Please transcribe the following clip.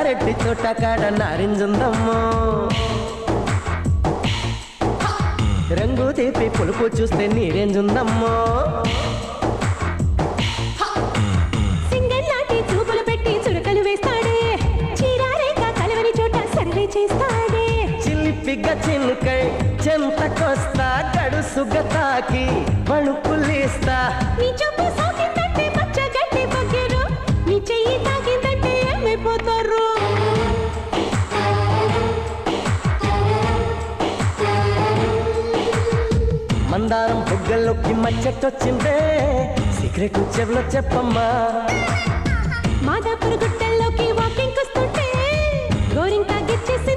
ఎల్లారెడ్డి తోట కాడ నారింజుందమ్మో రంగు తీపి పులుపు చూస్తే నీరేంజుందమ్మో సింగల్లాంటి చూపులు పెట్టి చురకలు వేస్తాడే చీరారేక కలవని చోట సర్వే చేస్తాడే చిలిపిగ చినుకై చెంతకొస్తా గడుసుగ తాకి వణుకులేస్తా నీ చూపు సోకిందంటే పచ్చగడ్డి పగ్గిరు నీ చెయ్యి తాకిందంటే ఏమైపోతారు మందారం బుగ్గల్లోకి మచ్చటొచ్చిందే సీక్రెట్ చెవులో చెప్పమ్మా మాదాపుర గుట్టల్లోకి వాకింగ్ వస్తుంటే గోరింకా గిచ్చేసి